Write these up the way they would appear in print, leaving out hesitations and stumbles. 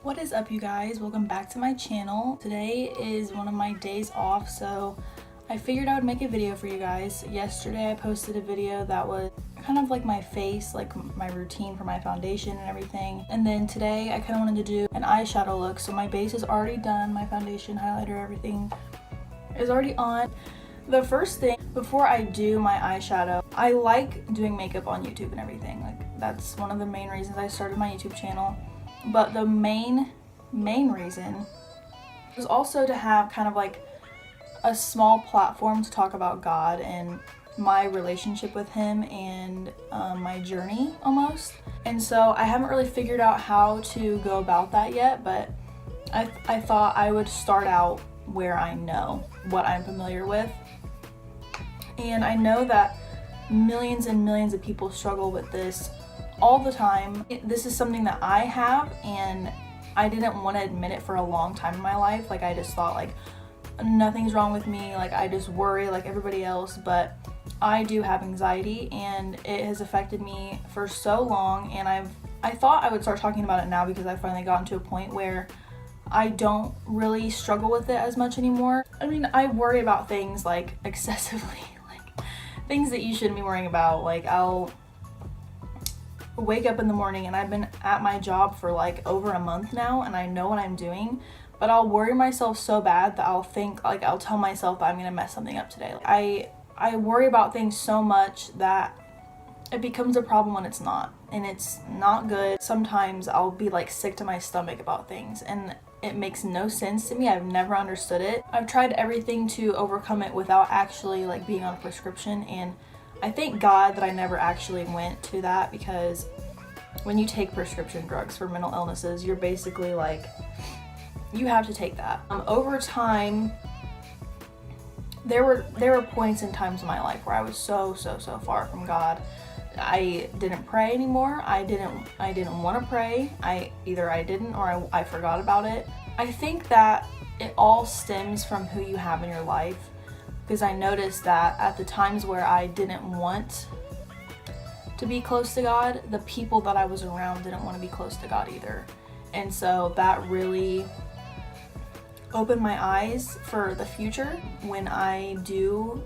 What is up, you guys? Welcome back to my channel. Today is one of my days off, so I figured I would make a video for you guys. Yesterday I posted a video that was kind of like my face, like my routine for my foundation and everything. And then today I kind of wanted to do an eyeshadow look. So my base is already done, my foundation, highlighter, everything is already on. The first thing, before I do my eyeshadow, I like doing makeup on YouTube and everything. Like, that's one of the main reasons I started my YouTube channel. But the main reason was also to have kind of like a small platform to talk about God and my relationship with him and my journey almost. And so I haven't really figured out how to go about that yet, but I thought I would start out where I know, what I'm familiar with. And I know that millions and millions of people struggle with this all the time. This is something that I have, and I didn't want to admit it for a long time in my life. Like, I just thought like nothing's wrong with me, like I just worry like everybody else. But I do have anxiety, and it has affected me for so long, and I thought I would start talking about it now because I finally gotten to a point where I don't really struggle with it as much anymore. I mean, I worry about things like excessively, like things that you shouldn't be worrying about. Like, I'll wake up in the morning, and I've been at my job for like over a month now, and I know what I'm doing, but I'll worry myself so bad that I'll tell myself that I'm gonna mess something up today. I worry about things so much that it becomes a problem when it's not, and it's not good. Sometimes I'll be like sick to my stomach about things, and it makes no sense to me. I've never understood it. I've tried everything to overcome it without actually like being on a prescription, and I thank God that I never actually went to that, because when you take prescription drugs for mental illnesses, you're basically like, you have to take that. Over time, there were points and times in my life where I was so far from God. I didn't pray anymore. I didn't want to pray. Either I didn't or I forgot about it. I think that it all stems from who you have in your life, because I noticed that at the times where I didn't want to be close to God, the people that I was around didn't want to be close to God either. And so that really opened my eyes for the future when I do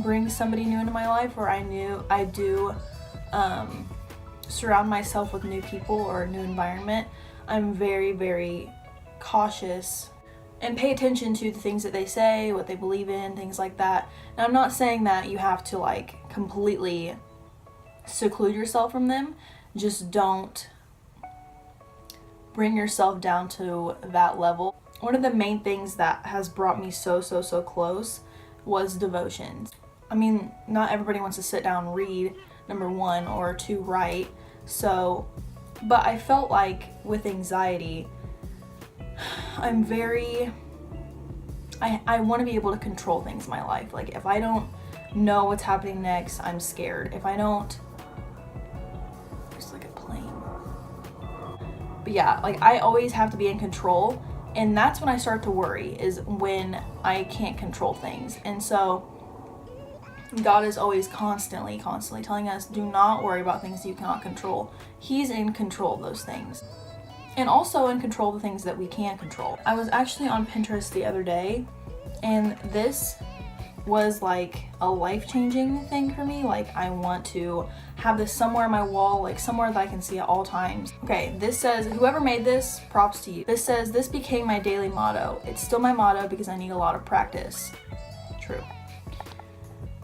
bring somebody new into my life, or I do surround myself with new people or a new environment. I'm very cautious and pay attention to the things that they say, what they believe in, things like that. Now, I'm not saying that you have to like completely seclude yourself from them. Just don't bring yourself down to that level. One of the main things that has brought me so close was devotions. I mean, not everybody wants to sit down and read, number one, or to write. So, but I felt like with anxiety, I want to be able to control things in my life. Like, if I don't know what's happening next, I'm scared. If I don't, just like a plane. But yeah, like, I always have to be in control, and that's when I start to worry, is when I can't control things. And so God is always constantly telling us, do not worry about things you cannot control. He's in control of those things, and also in control of the things that we can control. I was actually on Pinterest the other day, and this was like a life-changing thing for me. Like, I want to have this somewhere on my wall, like somewhere that I can see at all times. Okay, this says, whoever made this, props to you. This says, this became my daily motto. It's still my motto because I need a lot of practice. True.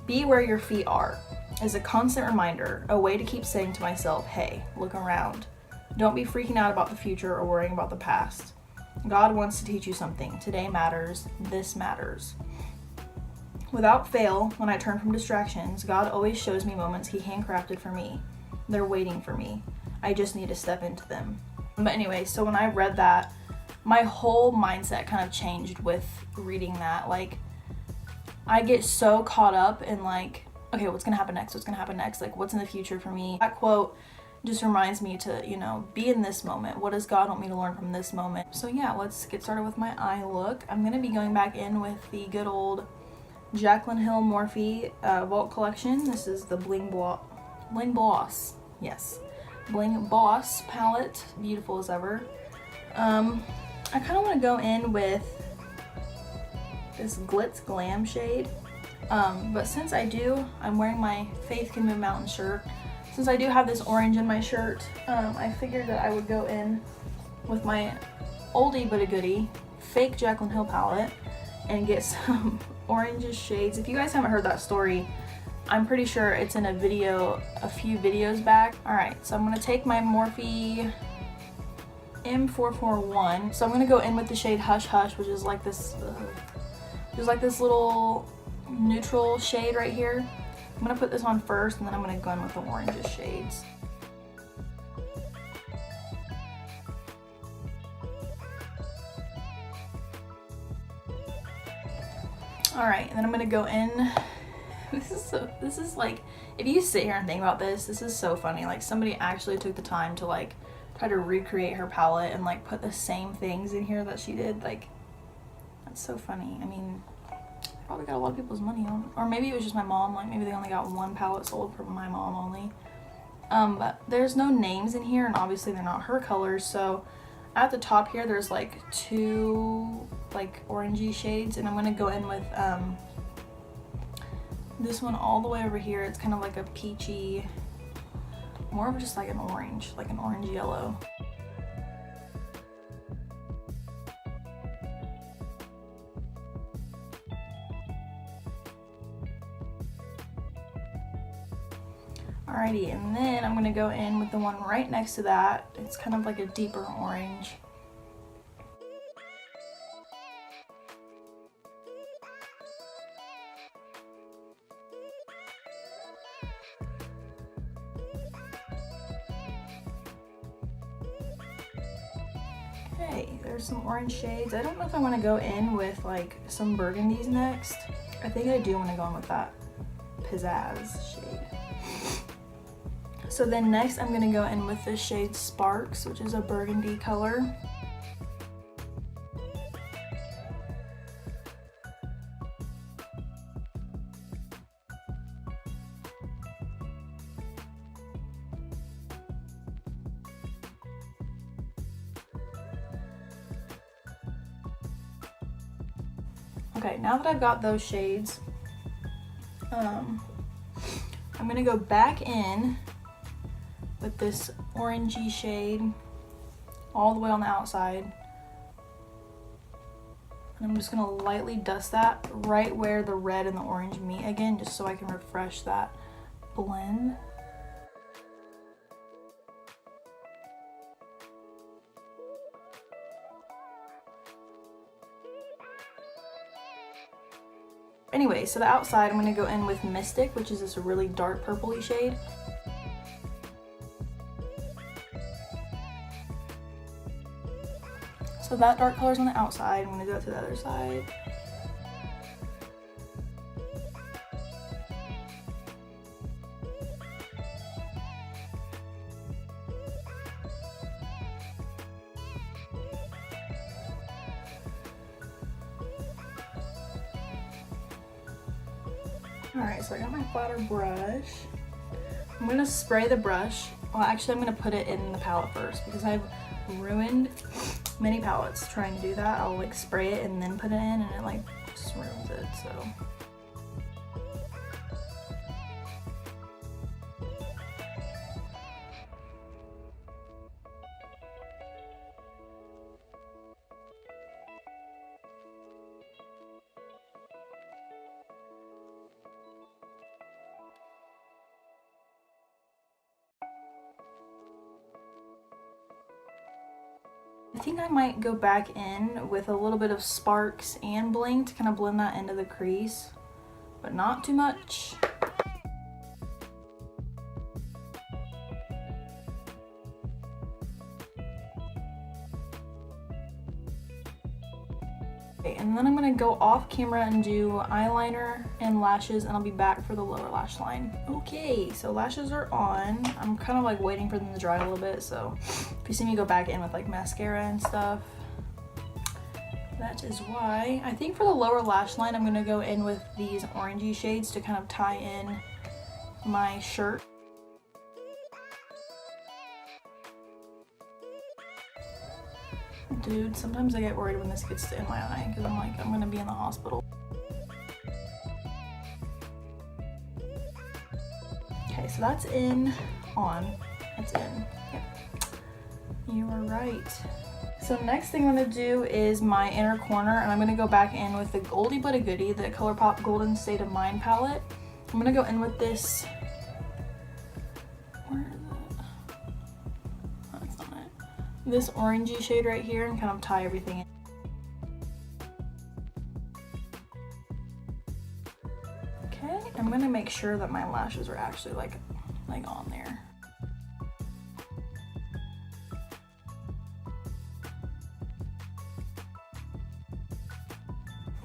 Be where your feet are is a constant reminder, a way to keep saying to myself, hey, look around. Don't be freaking out about the future or worrying about the past. God wants to teach you something. Today matters. This matters. Without fail, when I turn from distractions, God always shows me moments he handcrafted for me. They're waiting for me. I just need to step into them. But anyway, so when I read that, my whole mindset kind of changed with reading that. Like, I get so caught up in like, okay, what's gonna happen next? What's gonna happen next? Like, what's in the future for me? That quote just reminds me to, be in this moment. What does God want me to learn from this moment? So yeah, let's get started with my eye look. I'm gonna be going back in with the good old Jaclyn Hill Morphe Vault Collection. This is the Bling Boss. Yes. Bling Boss palette, beautiful as ever. I kind of want to go in with this Glitz Glam shade, but since I'm wearing my Faith Can Move Mountain shirt, since I do have this orange in my shirt, I figured that I would go in with my oldie but a goodie fake Jaclyn Hill palette and get some orange shades. If you guys haven't heard that story, I'm pretty sure it's in a video a few videos back. Alright, so I'm going to take my Morphe M441. So I'm going to go in with the shade Hush Hush, which is like this little neutral shade right here. I'm going to put this on first, and then I'm going to go in with the orange shades. Alright, and then I'm going to go in. This is like, if you sit here and think about this is so funny. Like, somebody actually took the time to like try to recreate her palette and like put the same things in here that she did. Like, that's so funny. I mean, probably got a lot of people's money on, or maybe it was just my mom. Like, maybe they only got one palette sold from my mom only. But there's no names in here, and obviously they're not her colors. So at the top here, there's like two like orangey shades, and I'm gonna go in with this one all the way over here. It's kind of like a peachy, more of just like an orange yellow. Alrighty, and then I'm gonna go in with the one right next to that. It's kind of like a deeper orange. Okay, there's some orange shades. I don't know if I want to go in with like some burgundies next. I think I do want to go in with that pizzazz shade. So then next I'm going to go in with the shade Sparks, which is a burgundy color. Okay, now that I've got those shades, I'm going to go back in with this orangey shade all the way on the outside. And I'm just going to lightly dust that right where the red and the orange meet again, just so I can refresh that blend. Anyway, so the outside I'm going to go in with Mystic, which is this really dark purpley shade. So that dark color's on the outside. I'm going to go to the other side. Alright, so I got my flatter brush. I'm going to spray the brush. Well, actually, I'm going to put it in the palette first because I've ruined many palettes trying to do that. I'll like spray it and then put it in, and it like just ruins it, so. I think I might go back in with a little bit of Sparks and Bling to kind of blend that into the crease, but not too much. Okay, and then I'm going to go off camera and do eyeliner and lashes, and I'll be back for the lower lash line. Okay, so lashes are on. I'm kind of like waiting for them to dry a little bit, so if you see me go back in with like mascara and stuff, that is why. I think for the lower lash line, I'm going to go in with these orangey shades to kind of tie in my shirt. Dude, sometimes I get worried when this gets in my eye because I'm like, I'm gonna be in the hospital. Okay, so that's that's in. Yep. You were right. So next thing I'm gonna do is my inner corner, and I'm gonna go back in with the oldie but a goodie, the ColourPop Golden State of Mind palette. I'm gonna go in with this, where is it? Oh, that's not it. This orangey shade right here, and kind of tie everything in. Okay, I'm gonna make sure that my lashes are actually like on there.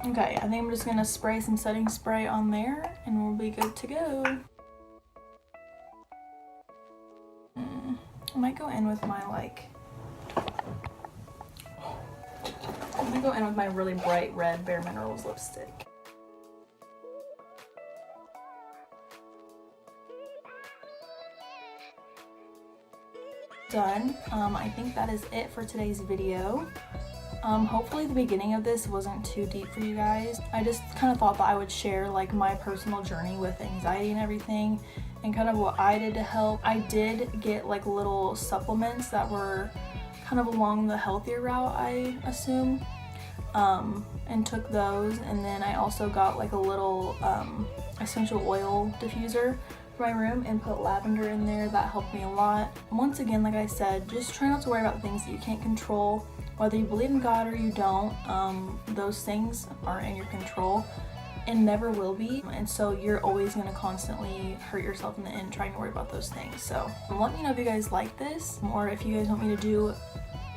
Okay, I think I'm just gonna spray some setting spray on there and we'll be good to go. I might go in with my I'm gonna go in with my really bright red Bare Minerals lipstick. Done. I think that is it for today's video. Hopefully the beginning of this wasn't too deep for you guys. I just kind of thought that I would share like my personal journey with anxiety and everything and kind of what I did to help. I did get like little supplements that were kind of along the healthier route, I assume, and took those. And then I also got like a little essential oil diffuser for my room and put lavender in there. That helped me a lot. Once again, like I said, just try not to worry about things that you can't control. Whether you believe in God or you don't, those things aren't in your control and never will be. And so you're always gonna constantly hurt yourself in the end trying to worry about those things. So let me know if you guys like this or if you guys want me to do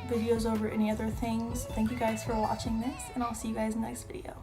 videos over any other things. Thank you guys for watching this, and I'll see you guys in the next video.